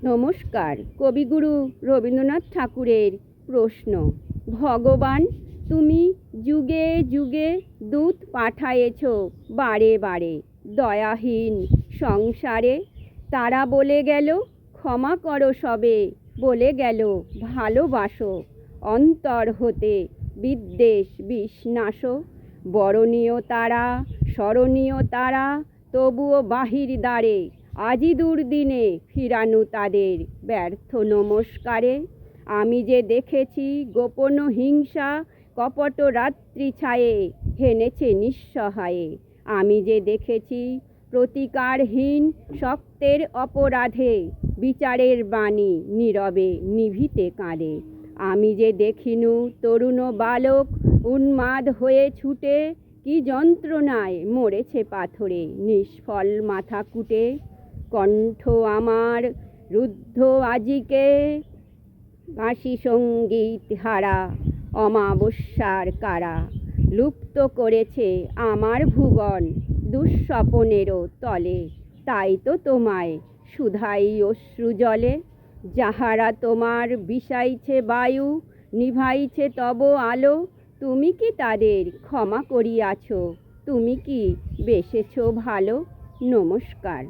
নমস্কার। কবিগুরু রবীন্দ্রনাথ ঠাকুরের প্রশ্ন। ভগবান, তুমি যুগে যুগে দূত পাঠায়েছ বারে বারে দয়াহীন সংসারে। তারা বলে গেল ক্ষমা করো সবে, বলে গেল ভালোবাসো, অন্তর হতে বিদ্বেষ বিষ-নাশো। বরণীয় তারা, স্মরণীয় তারা, তবুও বাহির দ্বারে আজি দুর্দিনে ফিরানু তাদের ব্যর্থ নমস্কারে। আমি যে দেখেছি গোপন হিংসা কপট রাত্রি ছায়ে হেনেছে নিঃসহায়ে। আমি যে দেখেছি প্রতিকারহীন শক্তের অপরাধে বিচারের বাণী নীরবে নিভিতে কাঁদে। আমি যে দেখিনু তরুণ বালক উন্মাদ হয়ে ছুটে কি যন্ত্রণায় মরেছে পাথরে নিষ্ফল মাথা কুটে। কণ্ঠ আমার রুদ্ধ আজিকে বাঁশি সঙ্গীত হারা অমাবস্যার কারা। লুপ্ত করেছে আমার ভুবন দুঃস্বপনেরও তলে। তাই তো তোমায় শুধাই অশ্রু জলে। যাহারা তোমার বিষাইছে বায়ু, নিভাইছে তব আলো, তুমি কি তাদের ক্ষমা করিয়াছ? তুমি কি বেসেছ ভালো? নমস্কার।